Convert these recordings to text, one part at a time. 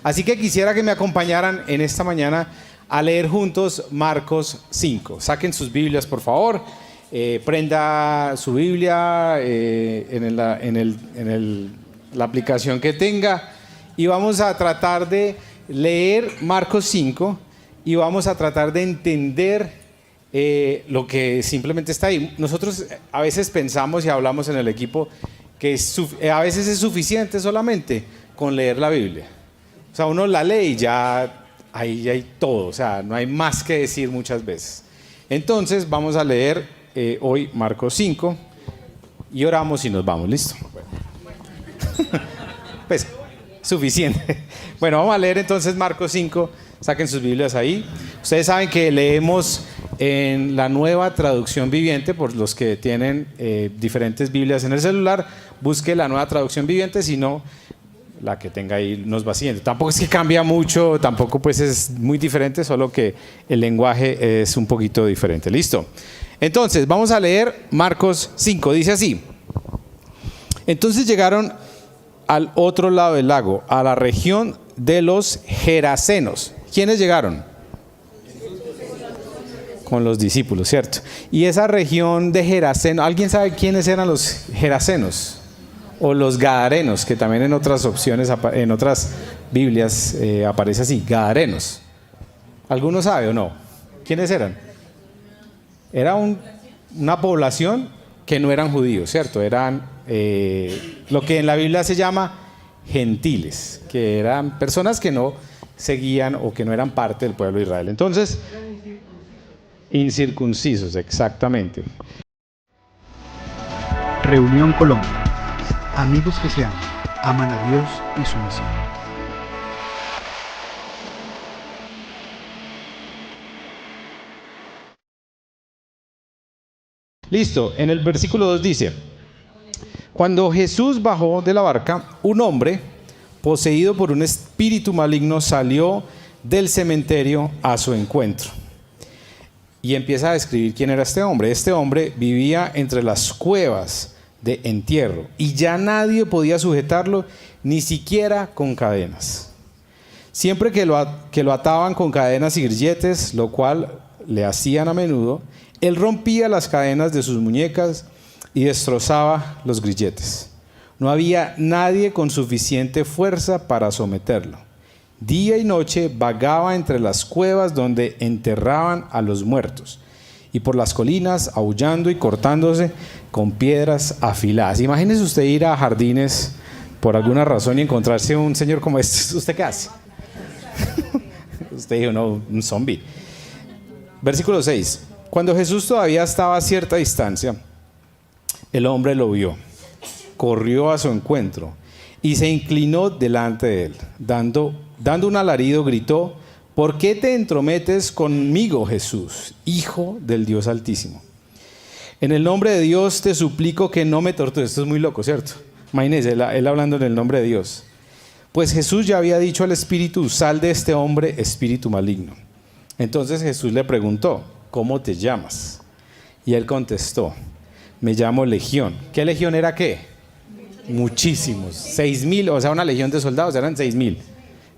Así que quisiera que me acompañaran en esta mañana a leer juntos Marcos 5. Saquen sus Biblias, por favor. Prenda su Biblia en la aplicación que tenga y vamos a tratar de leer Marcos 5 y vamos a tratar de entender lo que simplemente está ahí. Nosotros a veces pensamos y hablamos en el equipo que a veces es suficiente solamente con leer la Biblia. O sea, uno la lee y ya ahí hay todo, o sea, no hay más que decir muchas veces. Entonces vamos a leer hoy Marcos 5 y oramos y nos vamos, ¿listo? Pues suficiente. Bueno, vamos a leer entonces Marcos 5, saquen sus Biblias ahí. Ustedes saben que leemos en la Nueva Traducción Viviente, por los que tienen diferentes Biblias en el celular, busque la Nueva Traducción Viviente, si no, la que tenga ahí nos va siguiendo. Tampoco es que cambia mucho, tampoco pues es muy diferente, solo que el lenguaje es un poquito diferente. ¿Listo? Entonces, vamos a leer Marcos 5, dice así. Entonces llegaron al otro lado del lago, a la región de los Gerasenos. ¿Quiénes llegaron? Con los discípulos, ¿cierto? Y esa región de Geraseno, ¿alguien sabe quiénes eran los Gerasenos? O los Gadarenos, que también en otras opciones, en otras Biblias aparece así, Gadarenos. ¿Alguno sabe o no? ¿Quiénes eran? Era una población que no eran judíos, ¿cierto? Eran lo que en la Biblia se llama gentiles, que eran personas que no seguían o que no eran parte del pueblo de Israel. Entonces, incircuncisos, exactamente. Reunión Colombia. Amigos que se aman a Dios y su misión. Listo, en el versículo 2 dice: cuando Jesús bajó de la barca, un hombre poseído por un espíritu maligno salió del cementerio a su encuentro. Y empieza a describir quién era este hombre. Este hombre vivía entre las cuevas de entierro y ya nadie podía sujetarlo, ni siquiera con cadenas. Siempre que lo ataban con cadenas y grilletes, lo cual le hacían a menudo, él rompía las cadenas de sus muñecas y destrozaba los grilletes. No había nadie con suficiente fuerza para someterlo. Día y noche vagaba entre las cuevas donde enterraban a los muertos, y por las colinas, aullando y cortándose con piedras afiladas. Imagínese usted ir a jardines por alguna razón y encontrarse un señor como este. ¿Usted qué hace? Usted dijo, no, un zombie. Versículo 6. Cuando Jesús todavía estaba a cierta distancia, el hombre lo vio, corrió a su encuentro y se inclinó delante de él. Dando un alarido, gritó: ¿por qué te entrometes conmigo, Jesús, Hijo del Dios Altísimo? En el nombre de Dios te suplico que no me tortures. Esto es muy loco, ¿cierto? Imagínense, él hablando en el nombre de Dios. Pues Jesús ya había dicho al espíritu: sal de este hombre, espíritu maligno. Entonces Jesús le preguntó: ¿cómo te llamas? Y él contestó: me llamo Legión. ¿Qué legión era qué? Muchísimos, 6,000, o sea, una legión de soldados, eran 6,000.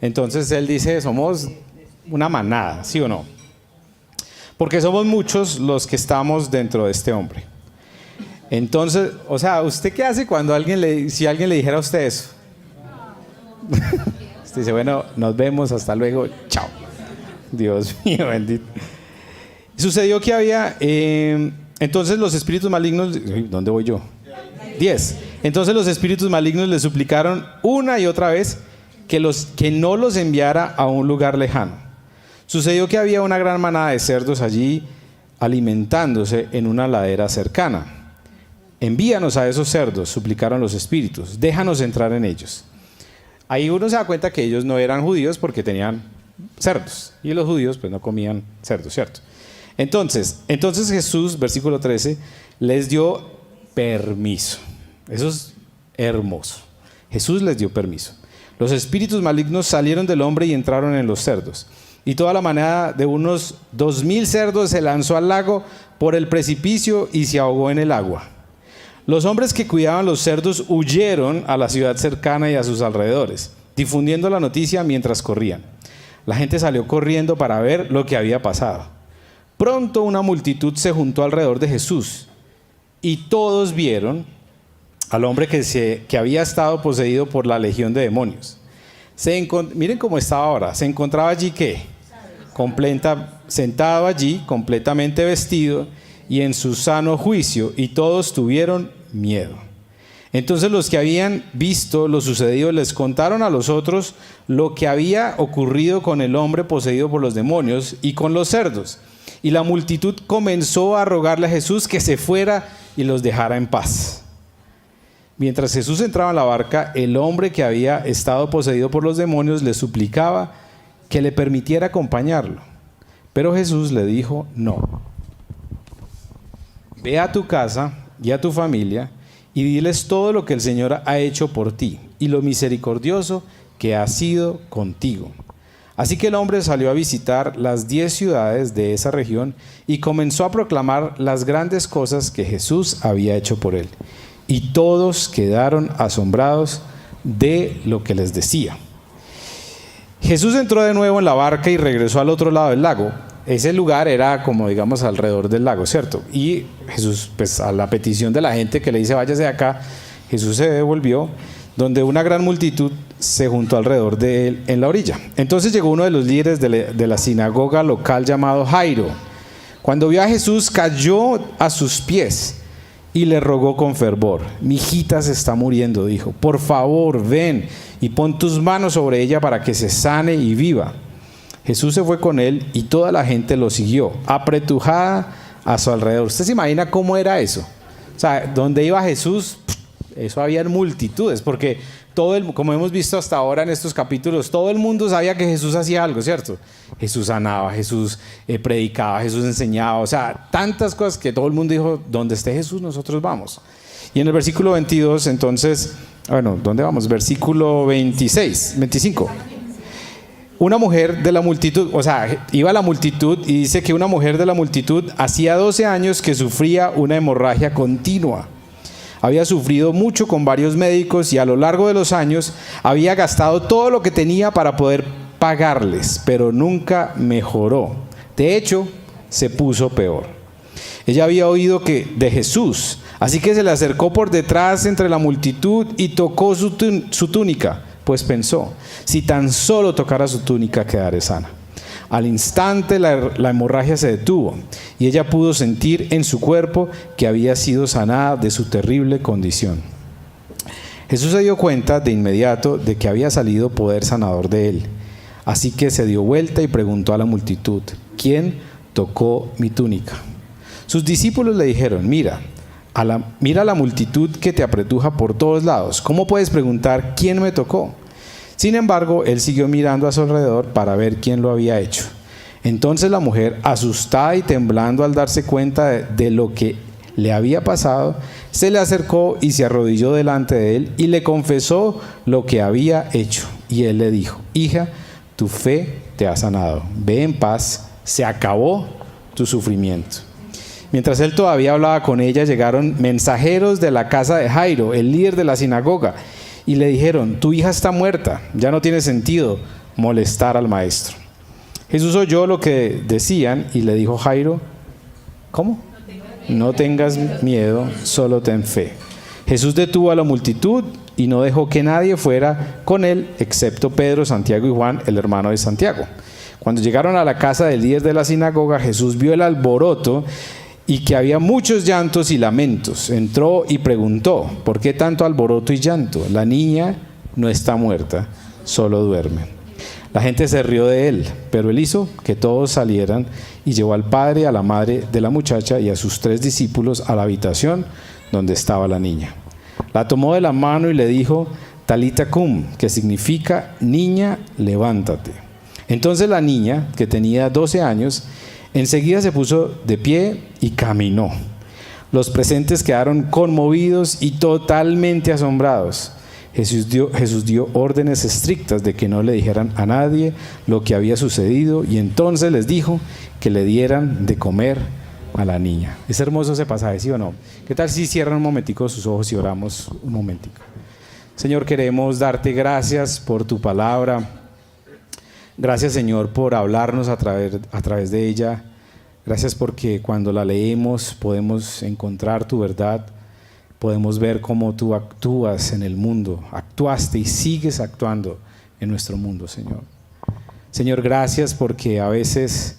Entonces él dice: somos una manada, ¿sí o no? Porque somos muchos los que estamos dentro de este hombre. Entonces, o sea, ¿usted qué hace cuando si alguien le dijera a usted eso? Usted dice: bueno, nos vemos, hasta luego, chao. Dios mío, bendito. Sucedió que había, entonces los espíritus malignos, ¿dónde voy yo? 10. Entonces los espíritus malignos le suplicaron una y otra vez que no los enviara a un lugar lejano. Sucedió que había una gran manada de cerdos allí alimentándose en una ladera cercana. Envíanos a esos cerdos, suplicaron los espíritus, déjanos entrar en ellos. Ahí uno se da cuenta que ellos no eran judíos porque tenían cerdos, y los judíos pues no comían cerdos, ¿cierto? Entonces Jesús, versículo 13, les dio permiso. Eso es hermoso. Jesús les dio permiso. Los espíritus malignos salieron del hombre y entraron en los cerdos. Y toda la manada de unos 2,000 cerdos se lanzó al lago por el precipicio y se ahogó en el agua. Los hombres que cuidaban los cerdos huyeron a la ciudad cercana y a sus alrededores, difundiendo la noticia mientras corrían. La gente salió corriendo para ver lo que había pasado. Pronto una multitud se juntó alrededor de Jesús y todos vieron al hombre que había estado poseído por la legión de demonios. Miren cómo estaba ahora. Se encontraba allí, ¿qué? Sentado allí, completamente vestido y en su sano juicio, y todos tuvieron miedo. Entonces los que habían visto lo sucedido les contaron a los otros lo que había ocurrido con el hombre poseído por los demonios y con los cerdos. Y la multitud comenzó a rogarle a Jesús que se fuera y los dejara en paz. Mientras Jesús entraba en la barca, el hombre que había estado poseído por los demonios le suplicaba que le permitiera acompañarlo. Pero Jesús le dijo, no. Ve a tu casa y a tu familia y diles todo lo que el Señor ha hecho por ti y lo misericordioso que ha sido contigo. Así que el hombre salió a visitar las 10 ciudades de esa región y comenzó a proclamar las grandes cosas que Jesús había hecho por él. Y todos quedaron asombrados de lo que les decía. Jesús entró de nuevo en la barca y regresó al otro lado del lago. Ese lugar era como, digamos, alrededor del lago, ¿cierto? Y Jesús, pues a la petición de la gente que le dice, váyase de acá, Jesús se devolvió, donde una gran multitud se juntó alrededor de él en la orilla. Entonces llegó uno de los líderes de la sinagoga local llamado Jairo. Cuando vio a Jesús, cayó a sus pies y le rogó con fervor. Mi hijita se está muriendo, dijo. Por favor, ven y pon tus manos sobre ella para que se sane y viva. Jesús se fue con él y toda la gente lo siguió, apretujada a su alrededor. ¿Usted se imagina cómo era eso? O sea, donde iba Jesús, eso había multitudes, porque como hemos visto hasta ahora en estos capítulos, todo el mundo sabía que Jesús hacía algo, ¿cierto? Jesús sanaba, Jesús predicaba, Jesús enseñaba, o sea, tantas cosas que todo el mundo dijo, donde esté Jesús nosotros vamos. Y en el versículo 22, entonces, bueno, ¿dónde vamos? Versículo 25. Una mujer de la multitud, o sea, iba la multitud y dice que una mujer de la multitud hacía 12 años que sufría una hemorragia continua. Había sufrido mucho con varios médicos y a lo largo de los años había gastado todo lo que tenía para poder pagarles, pero nunca mejoró. De hecho, se puso peor. Ella había oído de Jesús, así que se le acercó por detrás entre la multitud y tocó su túnica, pues pensó, si tan solo tocara su túnica quedaré sana. Al instante la hemorragia se detuvo y ella pudo sentir en su cuerpo que había sido sanada de su terrible condición. Jesús se dio cuenta de inmediato de que había salido poder sanador de él. Así que se dio vuelta y preguntó a la multitud, ¿quién tocó mi túnica? Sus discípulos le dijeron, mira a la multitud que te apretuja por todos lados. ¿Cómo puedes preguntar quién me tocó? Sin embargo, él siguió mirando a su alrededor para ver quién lo había hecho. Entonces la mujer, asustada y temblando al darse cuenta de lo que le había pasado, se le acercó y se arrodilló delante de él y le confesó lo que había hecho. Y él le dijo, hija, tu fe te ha sanado. Ve en paz, se acabó tu sufrimiento. Mientras él todavía hablaba con ella, llegaron mensajeros de la casa de Jairo, el líder de la sinagoga, y le dijeron, tu hija está muerta, ya no tiene sentido molestar al maestro. Jesús oyó lo que decían y le dijo, Jairo, ¿cómo? No tengas miedo, solo ten fe. Jesús detuvo a la multitud y no dejó que nadie fuera con él, excepto Pedro, Santiago y Juan, el hermano de Santiago. Cuando llegaron a la casa del líder de la sinagoga, Jesús vio el alboroto y que había muchos llantos y lamentos. Entró y preguntó, ¿por qué tanto alboroto y llanto? La niña no está muerta, solo duerme. La gente se rió de él, pero él hizo que todos salieran y llevó al padre, a la madre de la muchacha y a sus 3 discípulos a la habitación donde estaba la niña. La tomó de la mano y le dijo, Talita cum, que significa, niña, levántate. Entonces la niña, que tenía 12 años, enseguida se puso de pie y caminó. Los presentes quedaron conmovidos y totalmente asombrados. Jesús dio órdenes estrictas de que no le dijeran a nadie lo que había sucedido y entonces les dijo que le dieran de comer a la niña. Es hermoso ese pasaje, ¿sí o no? ¿Qué tal si cierran un momentico sus ojos y oramos un momentico? Señor, queremos darte gracias por tu palabra. Gracias, Señor, por hablarnos a través de ella. Gracias porque cuando la leemos podemos encontrar tu verdad. Podemos ver cómo tú actúas en el mundo. Actuaste y sigues actuando en nuestro mundo, Señor. Señor, gracias porque a veces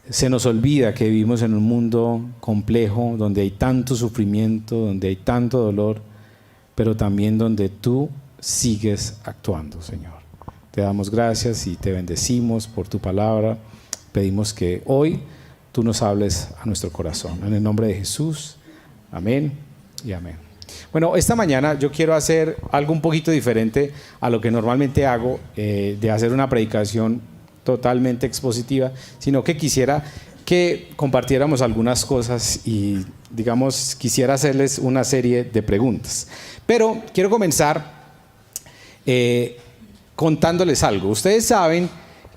se nos olvida que vivimos en un mundo complejo, donde hay tanto sufrimiento, donde hay tanto dolor, pero también donde tú sigues actuando, Señor. Te damos gracias y te bendecimos por tu palabra. Pedimos que hoy tú nos hables a nuestro corazón. En el nombre de Jesús, amén y amén. Bueno, esta mañana yo quiero hacer algo un poquito diferente a lo que normalmente hago, de hacer una predicación totalmente expositiva, sino que quisiera que compartiéramos algunas cosas y, digamos, quisiera hacerles una serie de preguntas. Pero quiero comenzar contándoles algo. Ustedes saben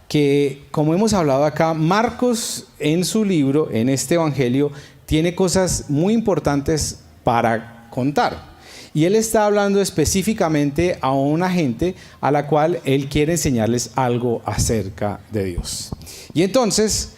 que, como hemos hablado acá, Marcos en su libro, en este evangelio, tiene cosas muy importantes para contar. Y él está hablando específicamente a una gente a la cual él quiere enseñarles algo acerca de Dios. Y entonces,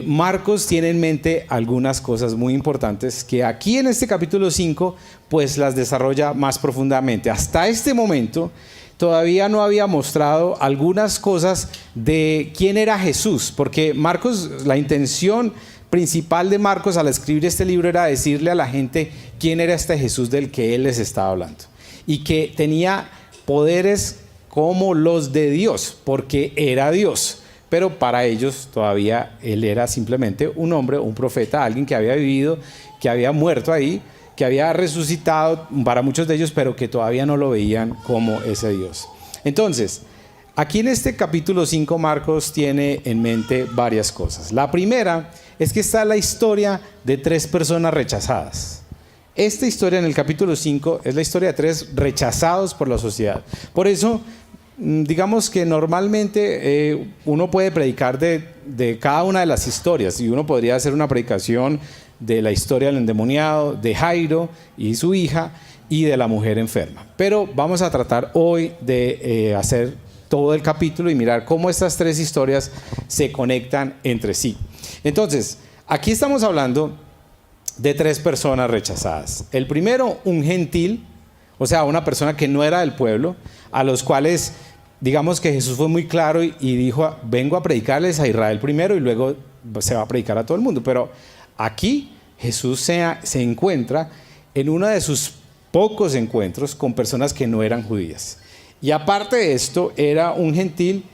Marcos tiene en mente algunas cosas muy importantes que aquí en este capítulo 5, pues las desarrolla más profundamente. Hasta este momento todavía no había mostrado algunas cosas de quién era Jesús, porque Marcos, la intención principal de Marcos al escribir este libro era decirle a la gente quién era este Jesús del que él les estaba hablando, y que tenía poderes como los de Dios, porque era Dios, pero para ellos todavía él era simplemente un hombre, un profeta, alguien que había vivido, que había muerto ahí, que había resucitado para muchos de ellos, pero que todavía no lo veían como ese Dios. Entonces, aquí en este capítulo 5 Marcos tiene en mente varias cosas. La primera es que está la historia de 3 personas rechazadas. Esta historia en el capítulo 5 es la historia de 3 rechazados por la sociedad. Por eso, digamos que normalmente uno puede predicar de cada una de las historias, y uno podría hacer una predicación de la historia del endemoniado, de Jairo y su hija, y de la mujer enferma. Pero vamos a tratar hoy de hacer todo el capítulo y mirar cómo estas 3 historias se conectan entre sí. Entonces, aquí estamos hablando de 3 personas rechazadas. El primero, un gentil, o sea, una persona que no era del pueblo, a los cuales, digamos que Jesús fue muy claro y dijo, vengo a predicarles a Israel primero y luego se va a predicar a todo el mundo. Pero aquí Jesús se encuentra en uno de sus pocos encuentros con personas que no eran judías. Y aparte de esto, era un gentil,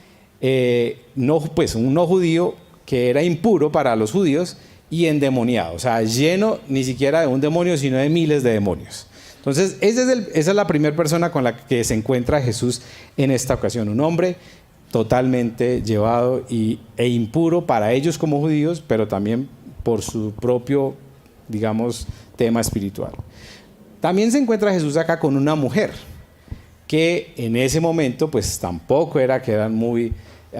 un no judío, que era impuro para los judíos y endemoniado, o sea, lleno ni siquiera de un demonio, sino de miles de demonios. Entonces, esa es la primera persona con la que se encuentra Jesús en esta ocasión, un hombre totalmente llevado e impuro para ellos como judíos, pero también por su propio, digamos, tema espiritual. También se encuentra Jesús acá con una mujer, que en ese momento pues tampoco era que eran muy, no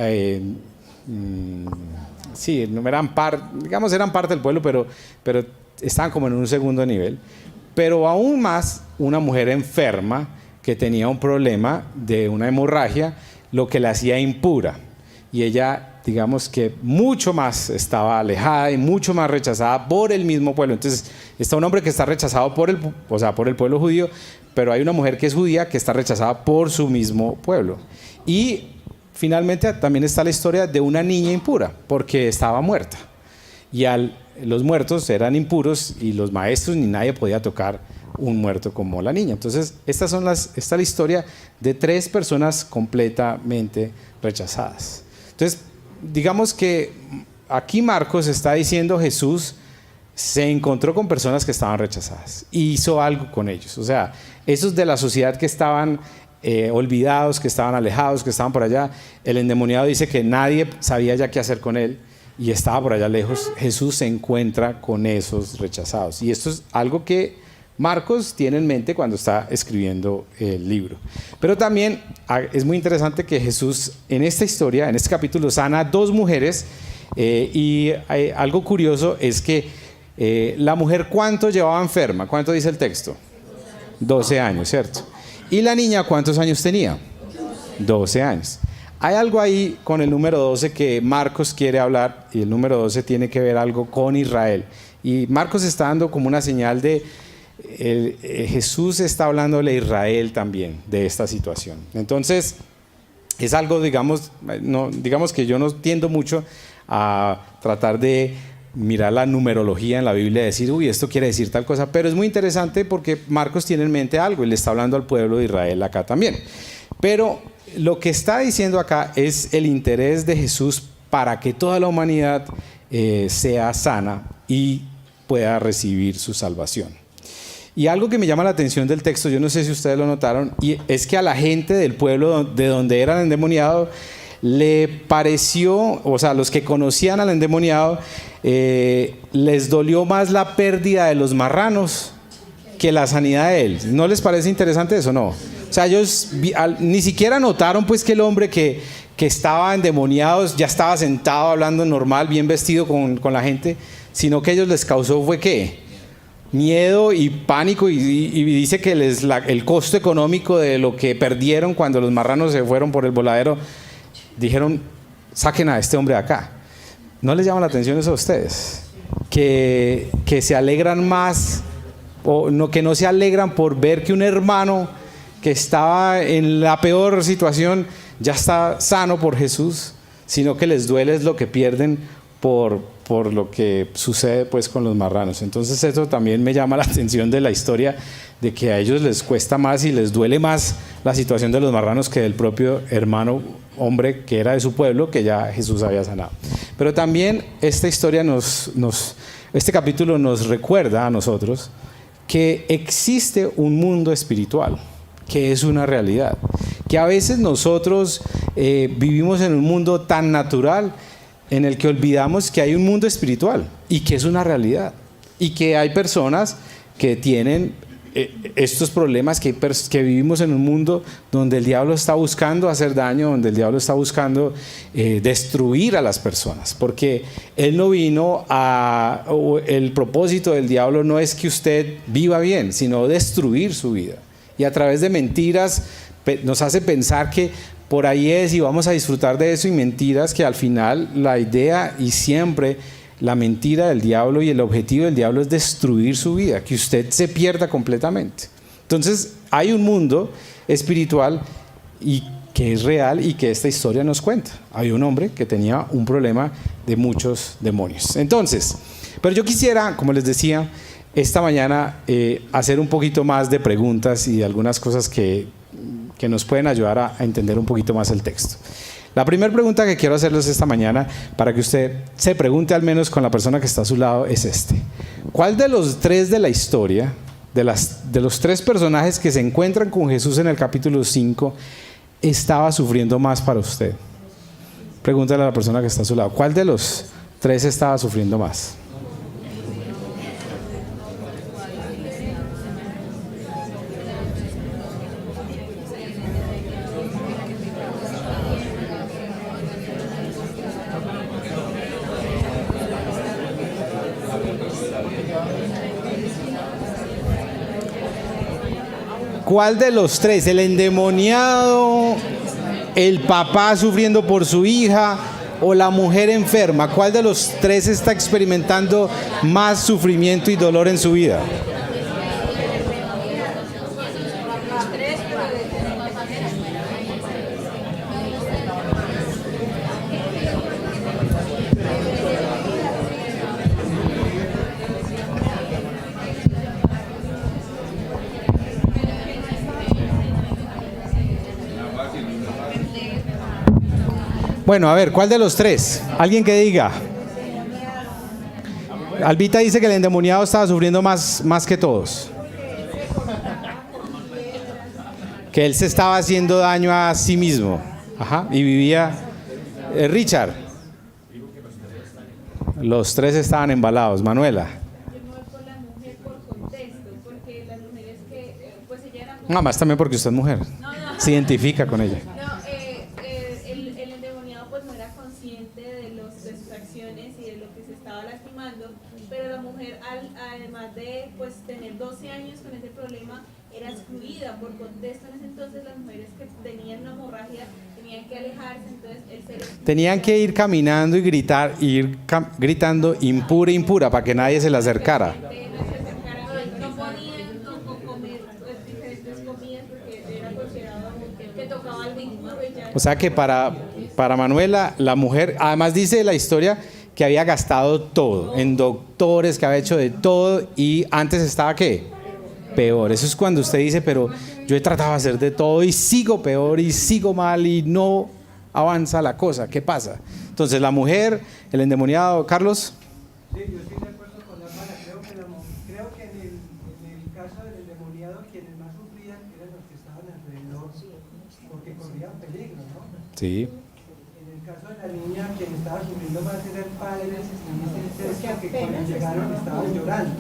eran eran parte del pueblo, pero estaban como en un segundo nivel. Pero aún más, una mujer enferma que tenía un problema de una hemorragia, lo que la hacía impura. Y ella, digamos que mucho más estaba alejada y mucho más rechazada por el mismo pueblo. Entonces, está un hombre que está rechazado por el pueblo judío, pero hay una mujer que es judía que está rechazada por su mismo pueblo. Y finalmente también está la historia de una niña impura, porque estaba muerta. Y los muertos eran impuros y los maestros ni nadie podía tocar un muerto como la niña. Entonces, esta es la historia de 3 personas completamente rechazadas. Entonces, digamos que aquí Marcos está diciendo Jesús se encontró con personas que estaban rechazadas y hizo algo con ellos. O sea, esos de la sociedad que estaban olvidados, que estaban alejados, que estaban por allá, el endemoniado dice que nadie sabía ya qué hacer con él y estaba por allá lejos. Jesús se encuentra con esos rechazados. Y esto es algo que Marcos tiene en mente cuando está escribiendo el libro. Pero también es muy interesante que Jesús en esta historia, en este capítulo, sana a 2 mujeres y algo curioso es que la mujer, ¿cuánto llevaba enferma? ¿Cuánto dice el texto? 12 años, ¿cierto? ¿Y la niña cuántos años tenía? 12 años. Hay algo ahí con el número 12 que Marcos quiere hablar, y el número 12 tiene que ver algo con Israel. Y Marcos está dando como una señal de Jesús está hablándole a Israel también de esta situación. Entonces, es algo, digamos que yo no tiendo mucho a tratar de mirar la numerología en la Biblia y decir, uy, esto quiere decir tal cosa, pero es muy interesante porque Marcos tiene en mente algo y le está hablando al pueblo de Israel acá también. Pero lo que está diciendo acá es el interés de Jesús para que toda la humanidad sea sana y pueda recibir su salvación. Y algo que me llama la atención del texto, yo no sé si ustedes lo notaron, y es que a la gente del pueblo de donde era el endemoniado le pareció, o sea, los que conocían al endemoniado, les dolió más la pérdida de los marranos que la sanidad de él. ¿No les parece interesante eso? No. O sea, ellos ni siquiera notaron pues que el hombre que estaba endemoniado ya estaba sentado hablando normal, bien vestido con la gente, sino que a ellos les causó fue ¿qué? Miedo y pánico, y dice que el costo económico de lo que perdieron cuando los marranos se fueron por el voladero, dijeron, saquen a este hombre de acá. ¿No les llama la atención eso a ustedes? Que se alegran más, o no, que no se alegran por ver que un hermano que estaba en la peor situación ya está sano por Jesús, sino que les duele es lo que pierden por lo que sucede pues con los marranos. Entonces eso también me llama la atención de la historia, de que a ellos les cuesta más y les duele más la situación de los marranos que del propio hermano hombre que era de su pueblo, que ya Jesús había sanado. Pero también esta historia este capítulo nos recuerda a nosotros que existe un mundo espiritual, que es una realidad, que a veces nosotros vivimos en un mundo tan natural en el que olvidamos que hay un mundo espiritual y que es una realidad, y que hay personas que tienen estos problemas, que vivimos en un mundo donde el diablo está buscando hacer daño, donde el diablo está buscando destruir a las personas, porque él no vino el propósito del diablo no es que usted viva bien, sino destruir su vida, y a través de mentiras nos hace pensar que por ahí es y vamos a disfrutar de eso, y mentiras que al final la idea y siempre la mentira del diablo y el objetivo del diablo es destruir su vida, que usted se pierda completamente. Entonces hay un mundo espiritual y que es real y que esta historia nos cuenta. Hay un hombre que tenía un problema de muchos demonios. Entonces, pero yo quisiera, como les decía, esta mañana hacer un poquito más de preguntas y de algunas cosas que nos pueden ayudar a entender un poquito más el texto. La primera pregunta que quiero hacerles esta mañana, para que usted se pregunte al menos con la persona que está a su lado, es este: ¿cuál de los tres de la historia, de los tres personajes que se encuentran con Jesús en el capítulo 5, estaba sufriendo más para usted? Pregúntale a la persona que está a su lado, ¿cuál de los tres estaba sufriendo más? ¿Cuál de los tres? ¿El endemoniado, el papá sufriendo por su hija o la mujer enferma? ¿Cuál de los tres está experimentando más sufrimiento y dolor en su vida? Bueno, a ver, ¿cuál de los tres? Alguien que diga. Albita dice que el endemoniado estaba sufriendo más que todos. Que él se estaba haciendo daño a sí mismo. Ajá, y vivía... Richard. Los tres estaban embalados. Manuela. Nada más también porque usted es mujer. Se identifica con ella. Pero la mujer, además de pues tener 12 años con ese problema, era excluida por contexto. En ese entonces las mujeres que tenían una hemorragia tenían que alejarse, entonces el ser Tenían que ir caminando y gritar, gritando impura, impura, para que nadie se le acercara. no se acercara, no podían comer pues, diferentes comidas porque era considerado que tocaba algo impuro y ya. O sea que para Manuela, la mujer, además dice la historia que había gastado todo, en doctores, que había hecho de todo, y antes estaba ¿qué? Peor. Eso es cuando usted dice, pero yo he tratado de hacer de todo y sigo peor y sigo mal y no avanza la cosa. ¿Qué pasa? Entonces la mujer, el endemoniado, Carlos. Sí, yo estoy de acuerdo con la hermana. Creo que en el caso del endemoniado, quienes más sufrían eran los que estaban alrededor, porque corrían peligro, ¿no? Sí. En el caso de la niña, quien estaba sufriendo más era el padre, y dice el texto que cuando llegaron estaban llorando.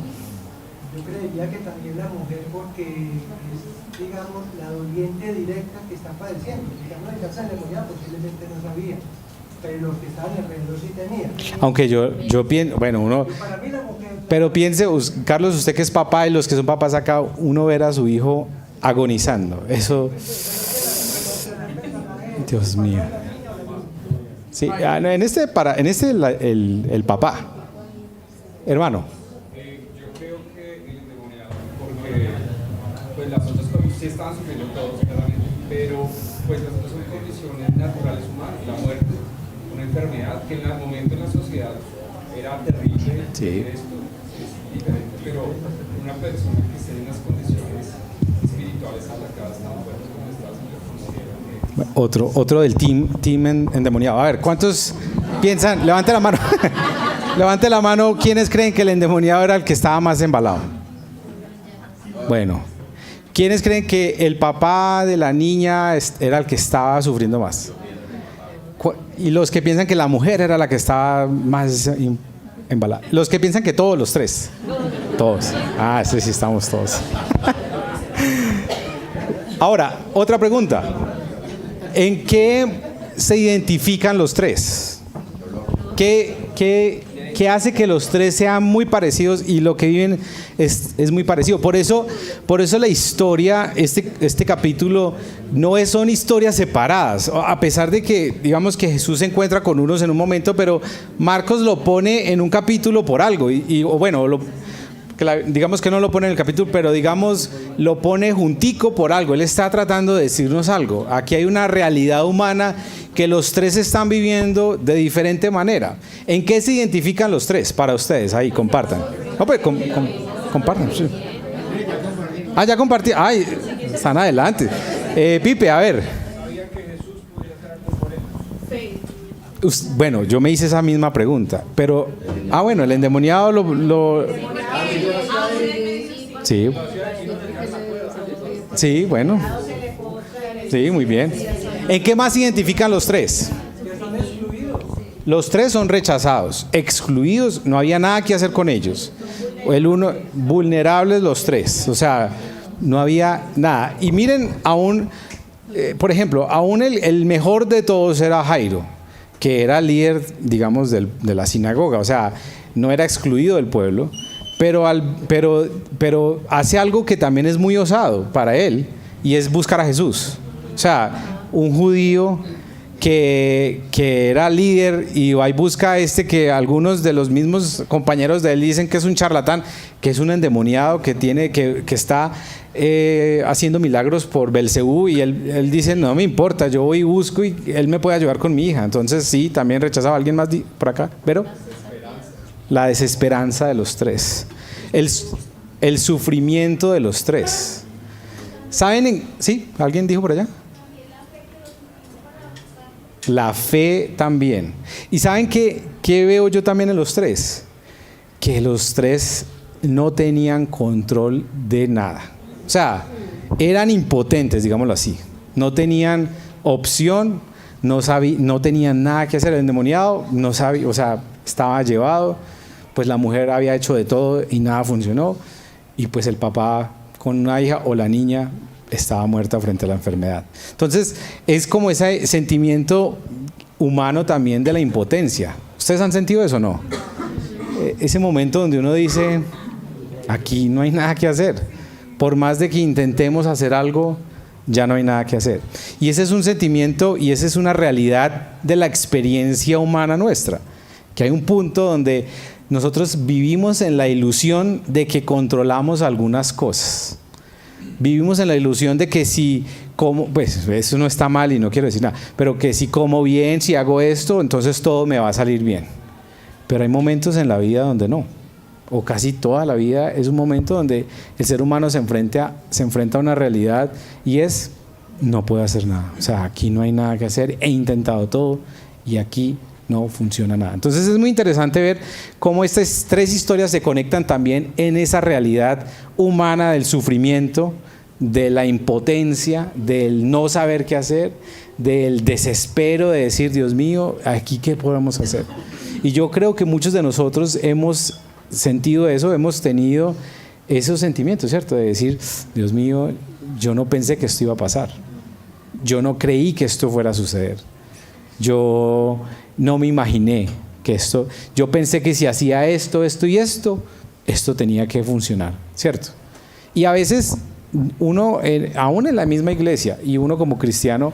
Yo creería que también la mujer, porque es, digamos, la doliente directa que está padeciendo. Digamos, en el caso del endemoniado posiblemente no sabía, pero los que estaban alrededor sí tenían. Aunque yo pienso, bueno, uno... Para mí la mujer... Pero piense, Carlos, usted que es papá y los que son papás acá, uno ver a su hijo agonizando. Eso... Dios mío. Sí, en este el papá. Hermano. Yo creo que el endemoniado, porque pues las otras cosas sí estaban sufriendo todos claramente, pero pues las otras son condiciones naturales humanas, la muerte, una enfermedad que en el momento en la sociedad era terrible, Sí. esto es diferente, pero una persona que esté en unas condiciones espirituales atacadas tan fuertes como estas, yo considero que... Otro del team endemoniado. A ver, ¿cuántos piensan? Levante la mano. Levante la mano. ¿Quiénes creen que el endemoniado era el que estaba más embalado? Bueno. ¿Quiénes creen que el papá de la niña era el que estaba sufriendo más? Y los que piensan que la mujer era la que estaba más embalada. Los que piensan que todos, los tres. Todos. Ah, sí, estamos todos. Ahora, otra pregunta. ¿En qué se identifican los tres? ¿Qué hace que los tres sean muy parecidos y lo que viven es muy parecido? Por eso la historia, este capítulo, son historias separadas. A pesar de que, digamos que Jesús se encuentra con unos en un momento, pero Marcos lo pone en un capítulo por algo. Digamos que no lo pone en el capítulo, pero digamos lo pone juntico por algo. Él está tratando de decirnos algo. Aquí hay una realidad humana que los tres están viviendo de diferente manera. ¿En qué se identifican los tres para ustedes? Ahí, compartan. No, pues, compartan. Sí. Ah, ya compartí. Ay, están adelante. Pipe, a ver. Bueno, yo me hice esa misma pregunta, pero... bueno, el endemoniado Sí. Sí, bueno. Sí, muy bien. ¿En qué más se identifican los tres? Los tres son rechazados, excluidos, no había nada que hacer con ellos. Vulnerables los tres, o sea, no había nada. Y miren, por ejemplo, el mejor de todos era Jairo, que era líder, digamos, de la sinagoga, o sea, no era excluido del pueblo, pero hace algo que también es muy osado para él, y es buscar a Jesús. O sea, un judío que era líder y va y busca que algunos de los mismos compañeros de él dicen que es un charlatán, que es un endemoniado, que está haciendo milagros por Belcebú, y él dice, no me importa, yo voy y busco y él me puede ayudar con mi hija. Entonces sí, también rechazaba a alguien más por acá, pero la desesperanza de los tres, el sufrimiento de los tres. ¿Saben? ¿Sí? ¿Alguien dijo por allá? La fe también. ¿Y saben qué veo yo también en los tres? Que los tres no tenían control de nada. O sea, eran impotentes, digámoslo así. No tenían opción, no tenían nada que hacer. El endemoniado no sabía, o sea, estaba llevado. Pues la mujer había hecho de todo y nada funcionó. Y pues el papá con una hija o la niña estaba muerta frente a la enfermedad. Entonces es como ese sentimiento humano también de la impotencia. ¿Ustedes han sentido eso o no? Ese momento donde uno dice, aquí no hay nada que hacer. por más de que intentemos hacer algo, ya no hay nada que hacer. Y ese es un sentimiento y esa es una realidad de la experiencia humana nuestra, que hay un punto donde nosotros vivimos en la ilusión de que controlamos algunas cosas. Vivimos en la ilusión de que si como, pues eso no está mal y no quiero decir nada, pero que si como bien, si hago esto, entonces todo me va a salir bien. Pero hay momentos en la vida donde no, o casi toda la vida es un momento donde el ser humano se enfrenta a una realidad y es, no puedo hacer nada. O sea, aquí no hay nada que hacer, he intentado todo y aquí no funciona nada. Entonces es muy interesante ver cómo estas tres historias se conectan también en esa realidad humana del sufrimiento, de la impotencia, del no saber qué hacer, del desespero de decir, Dios mío, ¿aquí qué podemos hacer? Y yo creo que muchos de nosotros hemos sentido eso, hemos tenido esos sentimientos, ¿cierto? De decir, Dios mío, yo no pensé que esto iba a pasar. Yo no creí que esto fuera a suceder. Yo no me imaginé que esto, yo pensé que si hacía esto y esto tenía que funcionar, ¿cierto? Y a veces uno, aún en la misma iglesia, y uno como cristiano,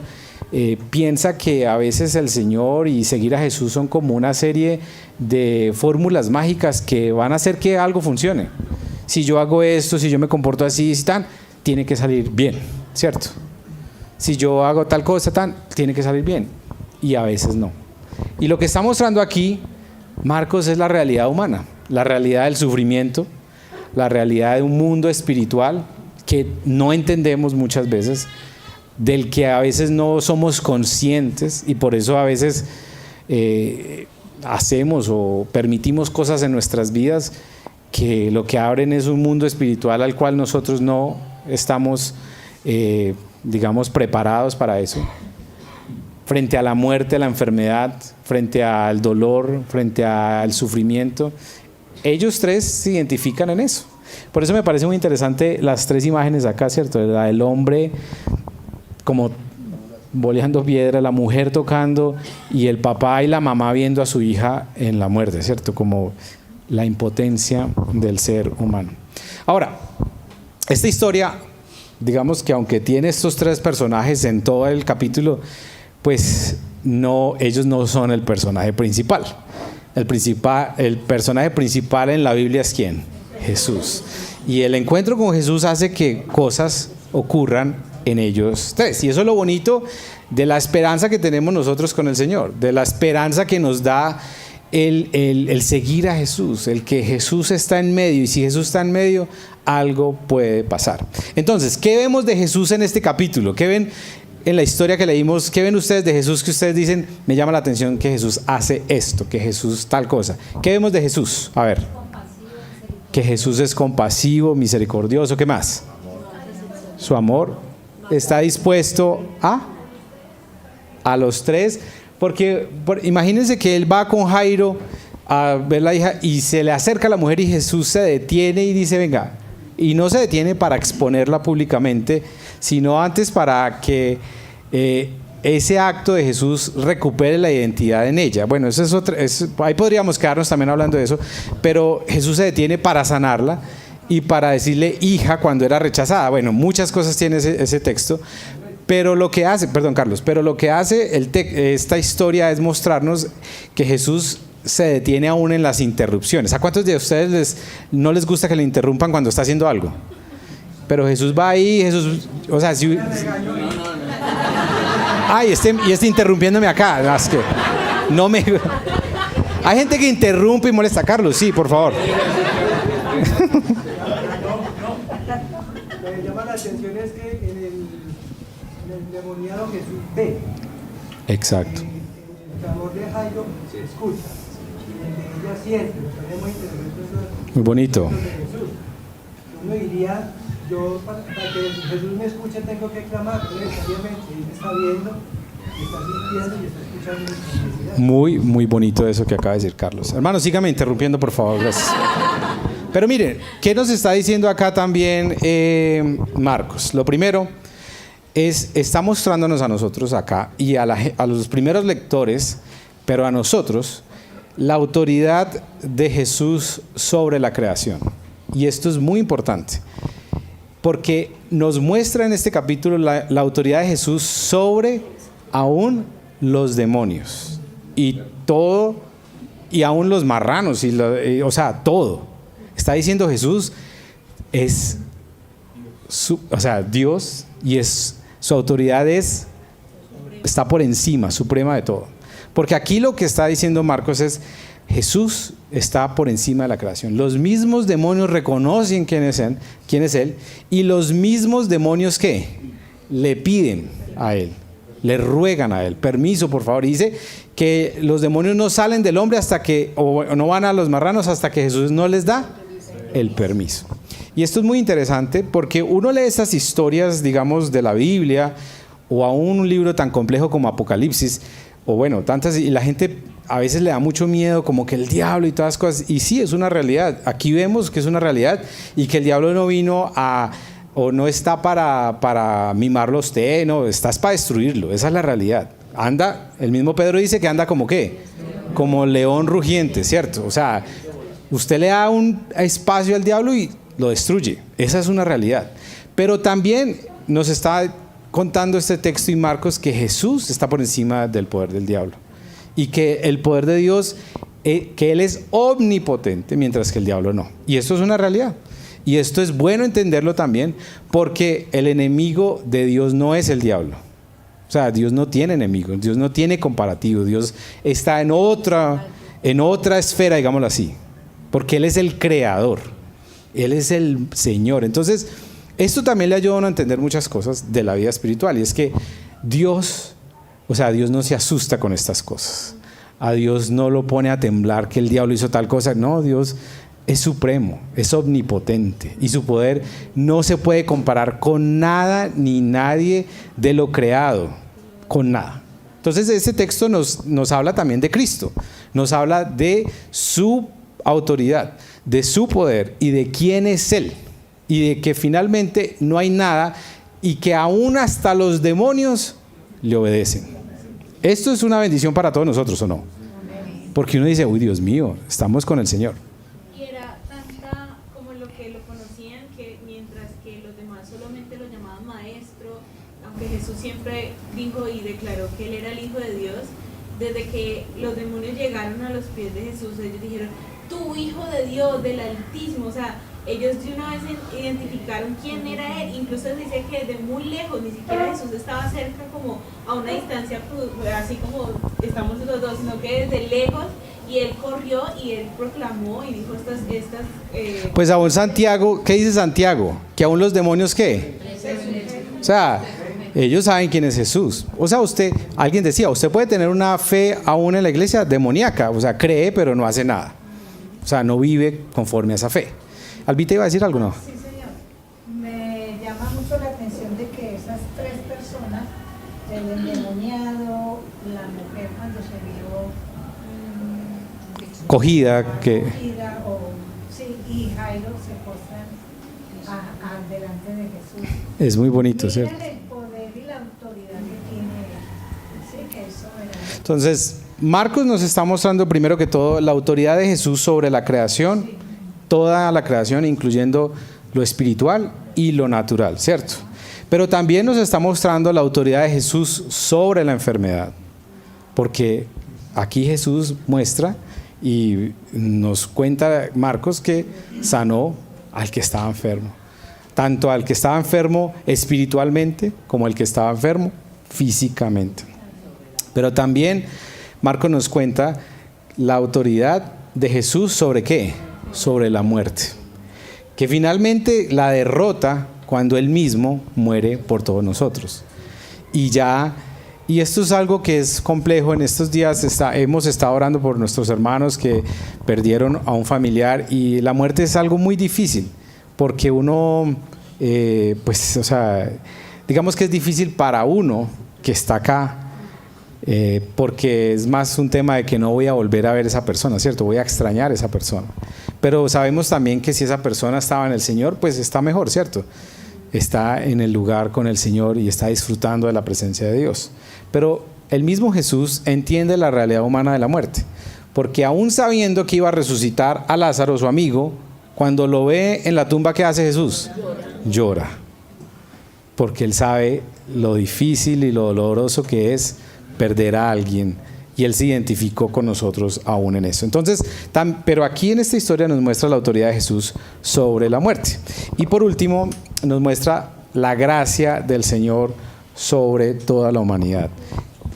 piensa que a veces el Señor y seguir a Jesús son como una serie de fórmulas mágicas que van a hacer que algo funcione. Si yo hago esto, si yo me comporto así, tiene que salir bien, ¿cierto? Si yo hago tal cosa, tiene que salir bien. Y a veces no. Y lo que está mostrando aquí Marcos es la realidad humana, la realidad del sufrimiento, la realidad de un mundo espiritual que no entendemos muchas veces, del que a veces no somos conscientes y por eso a veces hacemos o permitimos cosas en nuestras vidas que lo que abren es un mundo espiritual al cual nosotros no estamos, digamos, preparados para eso. Frente a la muerte, a la enfermedad, frente al dolor, frente al sufrimiento, ellos tres se identifican en eso. Por eso me parece muy interesante las tres imágenes acá, ¿cierto? La del hombre como boleando piedra, la mujer tocando y el papá y la mamá viendo a su hija en la muerte, ¿cierto? Como la impotencia del ser humano. Ahora, esta historia, digamos que aunque tiene estos tres personajes en todo el capítulo, pues no, ellos no son el personaje principal. El personaje principal en la Biblia es ¿quién? Jesús. Y el encuentro con Jesús hace que cosas ocurran en ellos tres. Y eso es lo bonito de la esperanza que tenemos nosotros con el Señor, de la esperanza que nos da el seguir a Jesús, el que Jesús está en medio, y si Jesús está en medio, algo puede pasar. Entonces, ¿qué vemos de Jesús en este capítulo? ¿Qué ven en la historia que leímos? ¿Qué ven ustedes de Jesús que ustedes dicen, me llama la atención que Jesús hace esto, que Jesús tal cosa? ¿Qué vemos de Jesús? A ver. Que Jesús es compasivo, misericordioso, ¿qué más? Su amor. Está dispuesto a los tres, porque imagínense que él va con Jairo a ver la hija y se le acerca a la mujer y Jesús se detiene y dice, venga, y no se detiene para exponerla públicamente, sino antes para que ese acto de Jesús recupere la identidad en ella. Bueno, eso es otra, ahí podríamos quedarnos también hablando de eso, pero Jesús se detiene para sanarla y para decirle hija cuando era rechazada. Bueno, muchas cosas tiene ese texto, pero lo que hace, perdón Carlos, pero lo que hace esta historia es mostrarnos que Jesús se detiene aún en las interrupciones. ¿A cuántos de ustedes no les gusta que le interrumpan cuando está haciendo algo? Pero Jesús va ahí, Jesús, o sea, si... Ay, y interrumpiéndome acá, no, es que no me... Hay gente que interrumpe y molesta. Carlos, sí, por favor. Lo que llama la atención es que en el endemoniado Jesús ve. Exacto. En el clamor de Jairo se escucha. Y en el de ella siente. Me parece muy interesante eso. Muy bonito. De Jesús. Uno diría, yo para que Jesús me escuche tengo que clamar, pero necesariamente Él me está viendo, me está sintiendo y está escuchando mis necesidades. Muy, muy bonito eso que acaba de decir Carlos. Hermano, sígame interrumpiendo, por favor, gracias. Pero miren, ¿qué nos está diciendo acá también Marcos? Lo primero está mostrándonos a nosotros acá y a los primeros lectores, pero a nosotros, la autoridad de Jesús sobre la creación. Y esto es muy importante. porque nos muestra en este capítulo la autoridad de Jesús sobre aún los demonios y todo, y aún los marranos, o sea, todo. Está diciendo Jesús es Dios, y su autoridad está por encima, suprema de todo. Porque aquí lo que está diciendo Marcos es: Jesús está por encima de la creación. Los mismos demonios reconocen quién es Él, y los mismos demonios que le piden a Él, le ruegan a Él, permiso por favor. Y dice que los demonios no salen del hombre o no van a los marranos hasta que Jesús no les da el permiso. Y esto es muy interesante porque uno lee estas historias, digamos, de la Biblia, o aún un libro tan complejo como Apocalipsis, o bueno, tantas, y la gente a veces le da mucho miedo, como que el diablo y todas las cosas, y sí, es una realidad. Aquí vemos que es una realidad, y que el diablo no vino o no está para mimarlo a usted, no, estás para destruirlo. Esa es la realidad. Anda, el mismo Pedro dice que anda como ¿qué? Como león rugiente, ¿cierto? O sea, usted le da un espacio al diablo y lo destruye. Esa es una realidad. Pero también nos está contando este texto y Marcos que Jesús está por encima del poder del diablo, y que el poder de Dios, que Él es omnipotente, mientras que el diablo no. Y esto es una realidad. Y esto es bueno entenderlo también, porque el enemigo de Dios no es el diablo. O sea, Dios no tiene enemigos, Dios no tiene comparativo, Dios está en otra esfera, digámoslo así, porque Él es el creador, Él es el Señor. Entonces, esto también le ayuda a uno a entender muchas cosas de la vida espiritual, y es que Dios no se asusta con estas cosas. A Dios no lo pone a temblar que el diablo hizo tal cosa. No, Dios es supremo, es omnipotente, y su poder no se puede comparar con nada ni nadie de lo creado, con nada. Entonces este texto nos habla también de Cristo, nos habla de su autoridad, de su poder y de quién es Él, y de que finalmente no hay nada, y que aún hasta los demonios le obedecen. Esto es una bendición para todos nosotros, ¿o no? Porque uno dice: uy, Dios mío, estamos con el Señor. Y era tanta como lo que lo conocían, que mientras que los demás solamente lo llamaban maestro, aunque Jesús siempre dijo y declaró que Él era el Hijo de Dios, desde que los demonios llegaron a los pies de Jesús, ellos dijeron: tú, Hijo de Dios, del Altísimo. O sea, ellos de una vez identificaron quién era Él. Incluso dice que de muy lejos, ni siquiera Jesús estaba cerca, como a una distancia así como estamos los dos, sino que desde lejos, y Él corrió y Él proclamó y dijo Pues aún Santiago, ¿qué dice Santiago? Que aún los demonios, ¿qué? O sea, ellos saben quién es Jesús. O sea, alguien decía, usted puede tener una fe aún en la iglesia demoníaca, o sea, cree pero no hace nada. O sea, no vive conforme a esa fe. Albita, ¿iba a decir algo, no? Sí, señor. Me llama mucho la atención de que esas tres personas, el endemoniado, la mujer cuando se vio cogida, y Jairo se postran delante de Jesús. Es muy bonito, ¿cierto? Miren el poder y la autoridad que tiene Él. Sí, que es soberano. Entonces, Marcos nos está mostrando primero que todo la autoridad de Jesús sobre la creación, sí, toda la creación, incluyendo lo espiritual y lo natural, ¿cierto? Pero también nos está mostrando la autoridad de Jesús sobre la enfermedad, porque aquí Jesús muestra y nos cuenta Marcos que sanó al que estaba enfermo, tanto al que estaba enfermo espiritualmente como al que estaba enfermo físicamente. Pero también Marcos nos cuenta la autoridad de Jesús sobre ¿qué? Sobre la muerte, que finalmente la derrota cuando Él mismo muere por todos nosotros. Y esto es algo que es complejo. En estos días hemos estado orando por nuestros hermanos que perdieron a un familiar, y la muerte es algo muy difícil, porque uno, digamos que es difícil para uno que está acá, porque es más un tema de que no voy a volver a ver a esa persona, ¿cierto? Voy a extrañar a esa persona. Pero sabemos también que si esa persona estaba en el Señor, pues está mejor, ¿cierto? Está en el lugar con el Señor y está disfrutando de la presencia de Dios. Pero el mismo Jesús entiende la realidad humana de la muerte, porque aún sabiendo que iba a resucitar a Lázaro, su amigo, cuando lo ve en la tumba, ¿qué hace Jesús? llora, porque él sabe lo difícil y lo doloroso que es perder a alguien, y él se identificó con nosotros aún en eso. Entonces, pero aquí en esta historia nos muestra la autoridad de Jesús sobre la muerte. Y por último, nos muestra la gracia del Señor sobre toda la humanidad.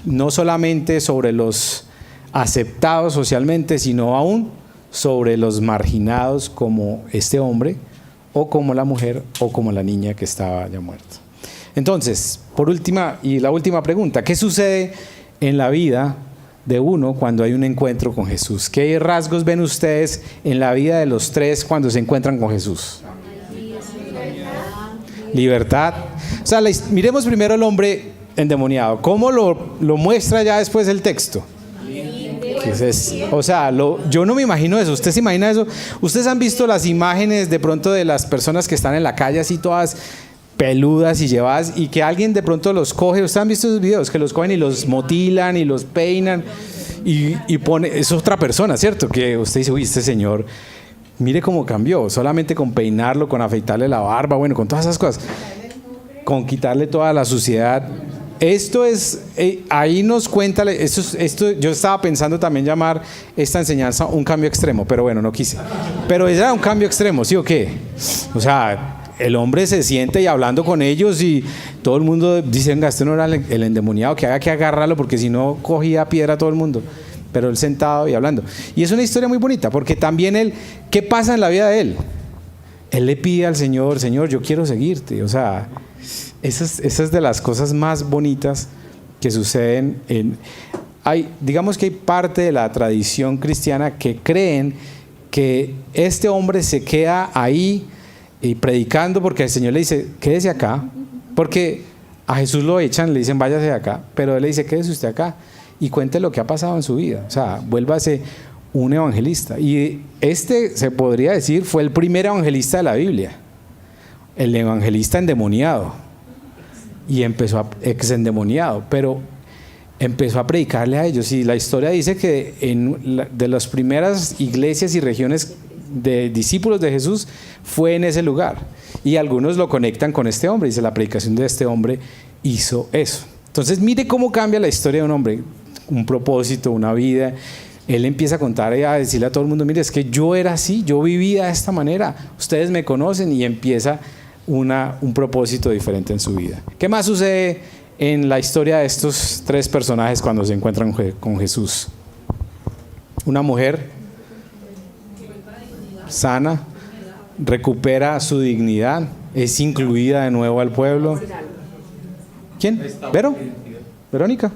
No solamente sobre los aceptados socialmente, sino aún sobre los marginados, como este hombre, o como la mujer, o como la niña que estaba ya muerta. Entonces, la última pregunta: ¿qué sucede en la vida de uno cuando hay un encuentro con Jesús? ¿Qué rasgos ven ustedes en la vida de los tres cuando se encuentran con Jesús? Libertad. O sea, miremos primero al hombre endemoniado. ¿Cómo lo muestra ya después el texto? O sea, yo no me imagino eso. ¿Usted se imagina eso? ¿Ustedes han visto las imágenes de pronto de las personas que están en la calle así todas peludas y llevadas, y que alguien de pronto los coge? ¿Ustedes han visto esos videos? Que los cogen y los motilan y los peinan y pone, es otra persona, ¿cierto? Que usted dice, uy, este señor, mire cómo cambió, solamente con peinarlo, con afeitarle la barba, bueno, con todas esas cosas, con quitarle toda la suciedad. Esto es, ahí nos cuenta, esto yo estaba pensando también llamar esta enseñanza un cambio extremo, pero bueno, no quise. Pero era un cambio extremo, ¿sí o qué? O sea, el hombre se siente y hablando con ellos, y todo el mundo dice, venga, este no era el endemoniado, que haga que agarrarlo, porque si no cogía piedra a todo el mundo. Pero él sentado y hablando. Y es una historia muy bonita, porque también él, ¿qué pasa en la vida de él? Él le pide al Señor, Señor, yo quiero seguirte. O sea, esas de las cosas más bonitas que suceden digamos que hay parte de la tradición cristiana que creen que este hombre se queda ahí y predicando, porque el Señor le dice, quédese acá, porque a Jesús lo echan, le dicen, váyase de acá, pero él le dice, quédese usted acá y cuente lo que ha pasado en su vida. O sea, vuélvase un evangelista. Y se podría decir, fue el primer evangelista de la Biblia, el evangelista endemoniado. Y empezó exendemoniado, pero empezó a predicarle a ellos. Y la historia dice que de las primeras iglesias y regiones de discípulos de Jesús fue en ese lugar, y algunos lo conectan con este hombre. Dice, la predicación de este hombre hizo eso. Entonces mire cómo cambia la historia de un hombre, un propósito, una vida. Él empieza a contar y a decirle a todo el mundo, mire, es que yo era así, yo vivía de esta manera, ustedes me conocen, y empieza un propósito diferente en su vida. ¿Qué más sucede en la historia de estos tres personajes cuando se encuentran con Jesús? Una mujer sana, recupera su dignidad, es incluida de nuevo al pueblo. ¿Quién? ¿Vero? ¿Verónica?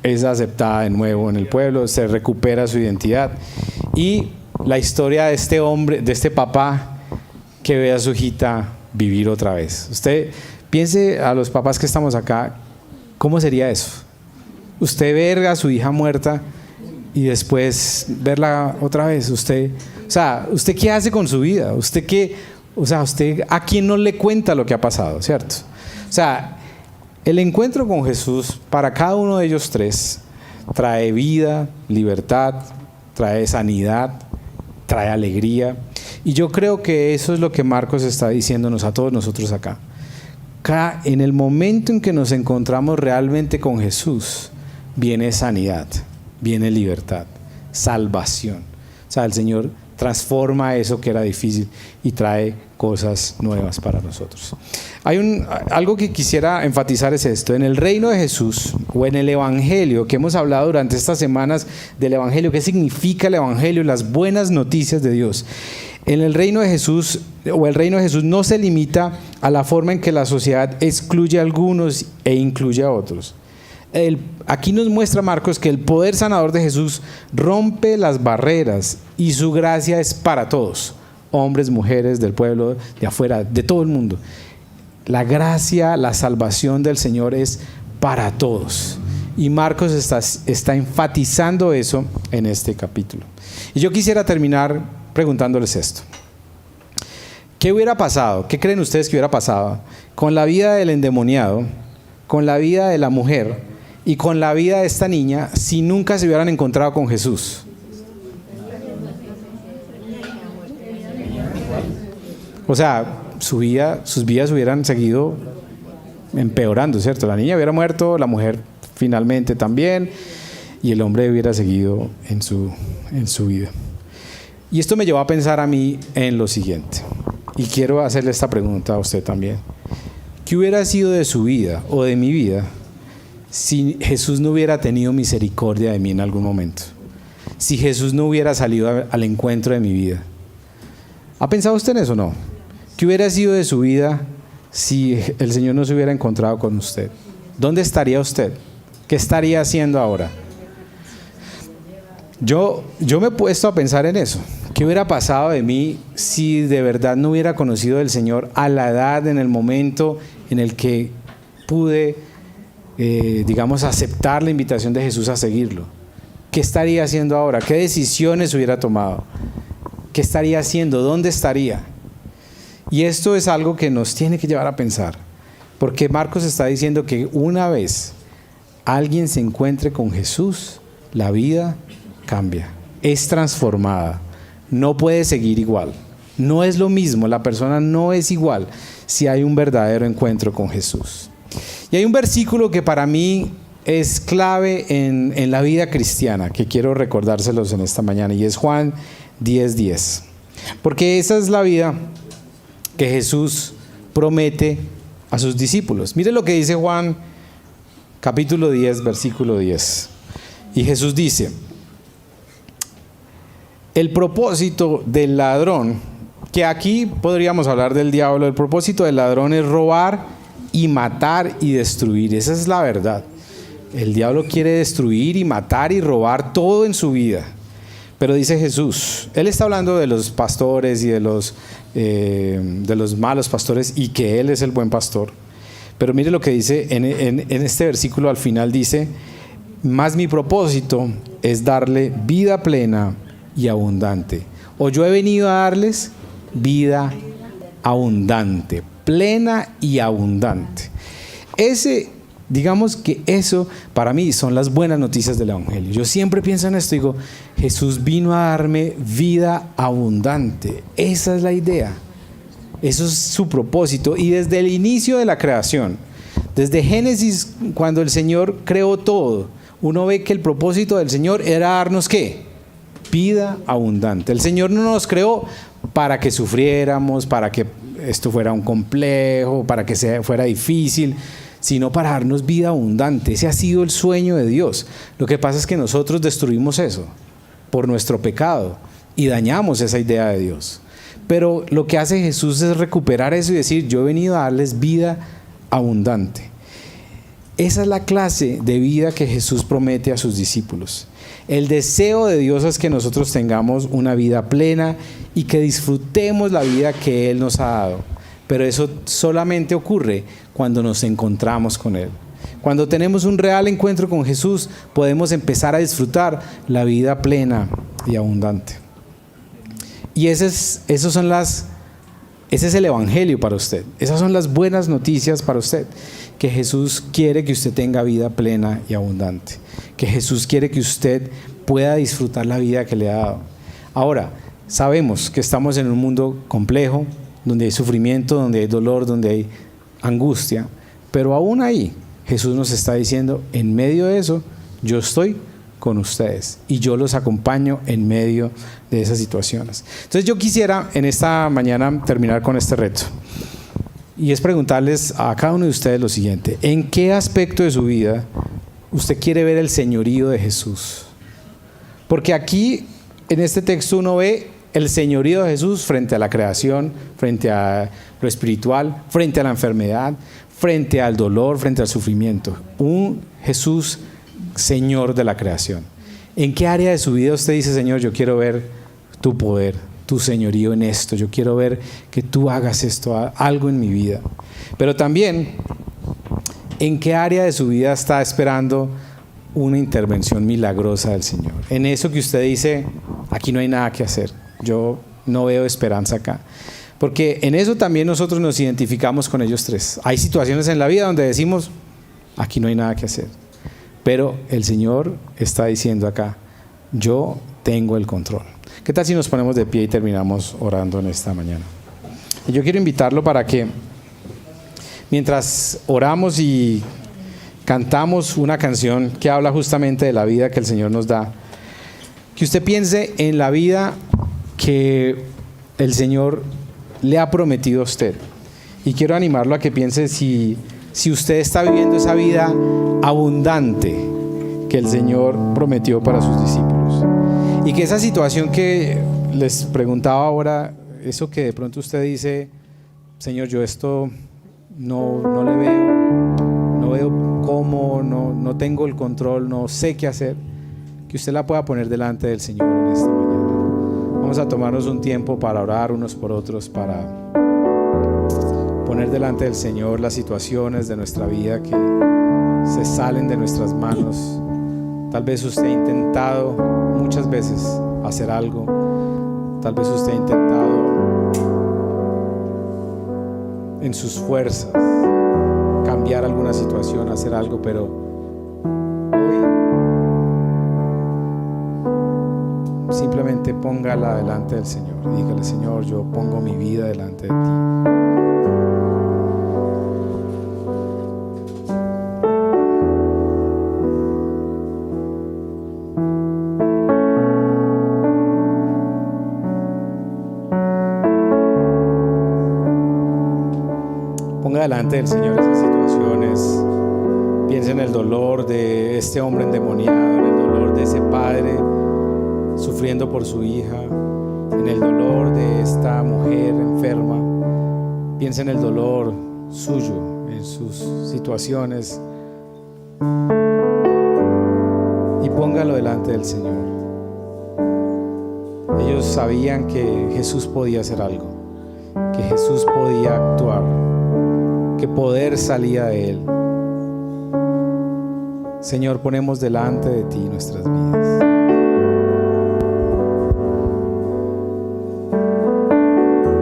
Es aceptada de nuevo en el pueblo, se recupera su identidad. Y la historia de este hombre, de este papá que ve a su hijita vivir otra vez. Usted piense, a los papás que estamos acá, ¿cómo sería eso? Usted ver a su hija muerta y después verla otra vez. ¿Usted qué hace con su vida? ¿Usted a quién no le cuenta lo que ha pasado, cierto? O sea, el encuentro con Jesús para cada uno de ellos tres trae vida, libertad, trae sanidad, trae alegría. Y yo creo que eso es lo que Marcos está diciéndonos a todos nosotros acá. En el momento en que nos encontramos realmente con Jesús, viene sanidad, viene libertad, salvación. O sea, el Señor transforma eso que era difícil y trae cosas nuevas para nosotros. Algo que quisiera enfatizar es esto: en el reino de Jesús, o en el Evangelio, que hemos hablado durante estas semanas del Evangelio, qué significa el Evangelio, las buenas noticias de Dios. En el reino de Jesús, o el reino de Jesús, no se limita a la forma en que la sociedad excluye a algunos e incluye a otros. Aquí nos muestra Marcos que el poder sanador de Jesús rompe las barreras, y su gracia es para todos, hombres, mujeres, del pueblo, de afuera, de todo el mundo. La gracia, la salvación del Señor es para todos, y Marcos está enfatizando eso en este capítulo. Y yo quisiera terminar preguntándoles esto: ¿qué hubiera pasado? ¿Qué creen ustedes que hubiera pasado con la vida del endemoniado, con la vida de la mujer y con la vida de esta niña si nunca se hubieran encontrado con Jesús? O sea, sus vidas hubieran seguido empeorando, ¿cierto? La niña hubiera muerto, la mujer finalmente también, y el hombre hubiera seguido en su vida. Y esto me llevó a pensar a mí en lo siguiente, y quiero hacerle esta pregunta a usted también. ¿Qué hubiera sido de su vida o de mi vida si Jesús no hubiera tenido misericordia de mí en algún momento? Si Jesús no hubiera salido al encuentro de mi vida. ¿Ha pensado usted en eso o no? ¿Qué hubiera sido de su vida si el Señor no se hubiera encontrado con usted? ¿Dónde estaría usted? ¿Qué estaría haciendo ahora? Yo me he puesto a pensar en eso. ¿Qué hubiera pasado de mí si de verdad no hubiera conocido al Señor a la edad, en el momento en el que pude, aceptar la invitación de Jesús a seguirlo? ¿Qué estaría haciendo ahora? ¿Qué decisiones hubiera tomado? ¿Qué estaría haciendo? ¿Dónde estaría? Y esto es algo que nos tiene que llevar a pensar, porque Marcos está diciendo que una vez alguien se encuentre con Jesús, la vida cambia, es transformada, no puede seguir igual, no es lo mismo, la persona no es igual si hay un verdadero encuentro con Jesús. Y hay un versículo que para mí es clave en la vida cristiana, que quiero recordárselos en esta mañana, y es Juan 10:10, porque esa es la vida que Jesús promete a sus discípulos. Mire lo que dice Juan capítulo 10, versículo 10. Y Jesús dice: el propósito del ladrón, que aquí podríamos hablar del diablo, el propósito del ladrón es robar y matar y destruir. Esa es la verdad. El diablo quiere destruir y matar y robar todo en su vida. Pero dice Jesús, Él está hablando de los pastores y de los malos pastores, y que Él es el buen pastor. Pero mire lo que dice en este versículo al final, dice: más mi propósito es darle vida plena y abundante. O yo he venido a darles vida abundante, plena y abundante. Digamos que eso para mí son las buenas noticias del Evangelio. Yo siempre pienso en esto, digo, Jesús vino a darme vida abundante. Esa es la idea. Eso es su propósito. Y desde el inicio de la creación, desde Génesis, cuando el Señor creó todo, uno ve que el propósito del Señor era darnos ¿qué? Vida abundante. El Señor no nos creó para que sufriéramos, para que esto fuera un complejo, para que fuera difícil, sino para darnos vida abundante. Ese ha sido el sueño de Dios. Lo que pasa es que nosotros destruimos eso por nuestro pecado y dañamos esa idea de Dios. Pero lo que hace Jesús es recuperar eso y decir: yo he venido a darles vida abundante. Esa es la clase de vida que Jesús promete a sus discípulos. El deseo de Dios es que nosotros tengamos una vida plena y que disfrutemos la vida que Él nos ha dado. Pero eso solamente ocurre cuando nos encontramos con Él. Cuando tenemos un real encuentro con Jesús, podemos empezar a disfrutar la vida plena y abundante. Y ese es el Evangelio para usted. Esas son las buenas noticias para usted. Que Jesús quiere que usted tenga vida plena y abundante. Que Jesús quiere que usted pueda disfrutar la vida que le ha dado. Ahora, sabemos que estamos en un mundo complejo, donde hay sufrimiento, donde hay dolor, donde hay angustia. Pero aún ahí, Jesús nos está diciendo: en medio de eso, yo estoy con ustedes y yo los acompaño en medio de esas situaciones. Entonces yo quisiera en esta mañana terminar con este reto, y es preguntarles a cada uno de ustedes lo siguiente: ¿en qué aspecto de su vida usted quiere ver el señorío de Jesús? Porque aquí en este texto uno ve el señorío de Jesús frente a la creación, frente a lo espiritual, frente a la enfermedad, frente al dolor, frente al sufrimiento. Un Jesús Señor de la creación. ¿En qué área de su vida usted dice: Señor, yo quiero ver tu poder, tu señorío en esto, yo quiero ver que tú hagas esto, algo en mi vida? Pero también, ¿en qué área de su vida está esperando una intervención milagrosa del Señor? En eso que usted dice: aquí no hay nada que hacer, yo no veo esperanza acá. Porque en eso también nosotros nos identificamos con ellos tres. Hay situaciones en la vida donde decimos: aquí no hay nada que hacer. Pero el Señor está diciendo acá: yo tengo el control. ¿Qué tal si nos ponemos de pie y terminamos orando en esta mañana? Y yo quiero invitarlo para que mientras oramos y cantamos una canción que habla justamente de la vida que el Señor nos da, que usted piense en la vida que el Señor le ha prometido a usted. Y quiero animarlo a que piense si usted está viviendo esa vida abundante que el Señor prometió para sus discípulos. Y que esa situación que les preguntaba ahora, eso que de pronto usted dice, Señor, yo esto no le veo, no veo cómo, no tengo el control, no sé qué hacer, que usted la pueda poner delante del Señor en esta mañana. Vamos a tomarnos un tiempo para orar unos por otros, para poner delante del Señor las situaciones de nuestra vida que se salen de nuestras manos. Tal vez usted ha intentado muchas veces hacer algo, tal vez usted ha intentado en sus fuerzas cambiar alguna situación, hacer algo, pero hoy simplemente póngala delante del Señor y dígale: Señor, yo pongo mi vida delante de ti. Ponga delante del Señor esas situaciones. Piensa en el dolor de este hombre endemoniado, en el dolor de ese padre sufriendo por su hija, en el dolor de esta mujer enferma. Piensa en el dolor suyo, en sus situaciones, y póngalo delante del Señor. Ellos sabían que Jesús podía hacer algo, que Jesús podía actuar, que poder salía de Él. Señor, ponemos delante de ti nuestras vidas.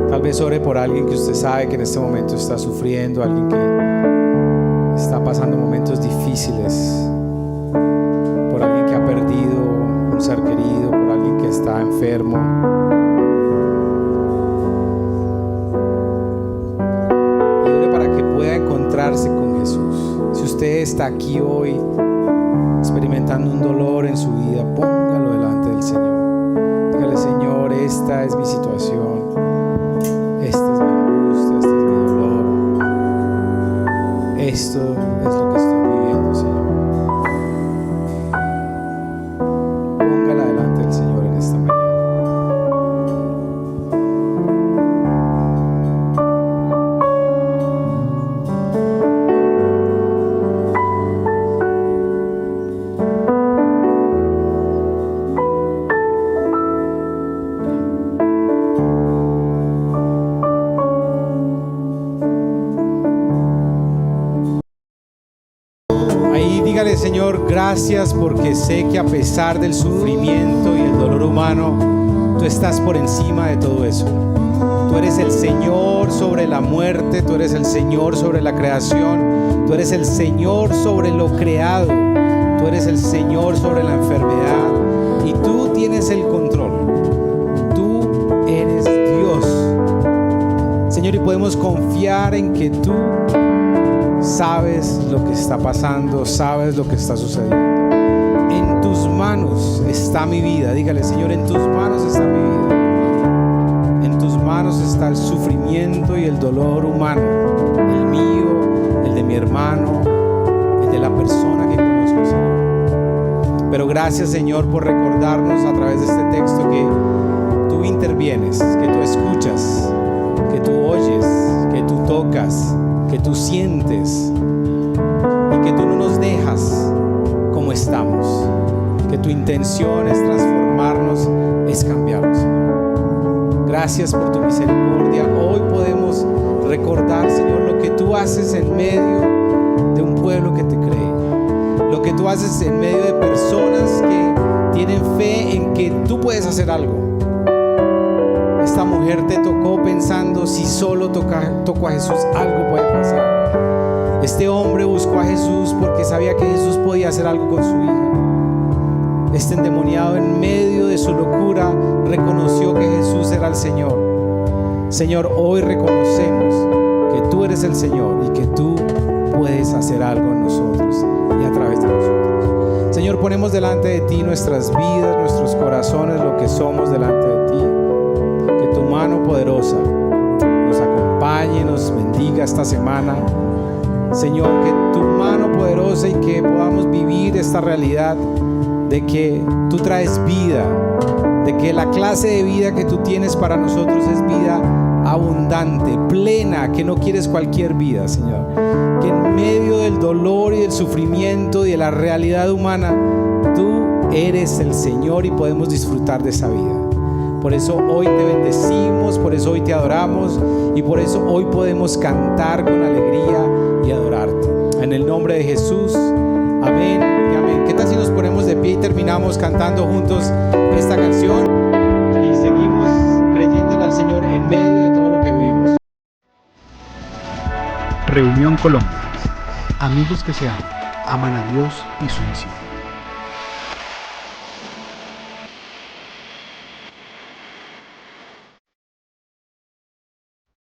Tal vez ore por alguien que usted sabe que en este momento está sufriendo, alguien que está pasando momentos difíciles, por alguien que ha perdido un ser querido, por alguien que está enfermo. Y ore para que pueda encontrarse con Jesús. Si usted está aquí hoy experimentando un dolor en su vida, póngalo delante del Señor. Dígale: Señor, esta es mi situación, esta es mi angustia, este es mi dolor, esto es lo que estoy viviendo, Señor. Póngala delante del Señor en esta mañana. Dígale: Señor, gracias porque sé que a pesar del sufrimiento y el dolor humano, tú estás por encima de todo eso. Tú eres el Señor sobre la muerte, tú eres el Señor sobre la creación, tú eres el Señor sobre lo creado, tú eres el Señor sobre la enfermedad y tú tienes el control. Tú eres Dios, Señor, y podemos confiar en que tú sabes lo que está pasando, sabes lo que está sucediendo. En tus manos está mi vida. Dígale: Señor, en tus manos está mi vida. En tus manos está el sufrimiento y el dolor humano, el mío, el de mi hermano, el de la persona que conozco, Señor. Pero gracias, Señor, por recordarnos a través de este texto que tú intervienes, que tú escuchas, que tú oyes, que tú tocas, que tú sientes y que tú no nos dejas como estamos, que tu intención es transformarnos, es cambiarnos, Señor. Gracias por tu misericordia. Hoy podemos recordar, Señor, lo que tú haces en medio de un pueblo que te cree, lo que tú haces en medio de personas que tienen fe en que tú puedes hacer algo. Esta mujer te tocó pensando: si solo toco a Jesús, algo puede pasar. Este hombre buscó a Jesús porque sabía que Jesús podía hacer algo con su hija. Este endemoniado, en medio de su locura, reconoció que Jesús era el Señor. Señor, hoy reconocemos que tú eres el Señor y que tú puedes hacer algo en nosotros y a través de nosotros. Señor, ponemos delante de ti nuestras vidas, nuestros corazones, lo que somos delante de ti. Que tu mano poderosa nos acompañe, nos bendiga esta semana. Señor, que tu mano poderosa y que podamos vivir esta realidad de que tú traes vida, de que la clase de vida que tú tienes para nosotros es vida abundante, plena, que no quieres cualquier vida, Señor. Que en medio del dolor y del sufrimiento y de la realidad humana, tú eres el Señor y podemos disfrutar de esa vida. Por eso hoy te bendecimos, por eso hoy te adoramos y por eso hoy podemos cantar con alegría y adorarte. En el nombre de Jesús, amén y amén. ¿Qué tal si nos ponemos de pie y terminamos cantando juntos esta canción? Y seguimos creyéndole al Señor en medio de todo lo que vivimos. Reunión Colombia. Amigos que se aman a Dios y su misión.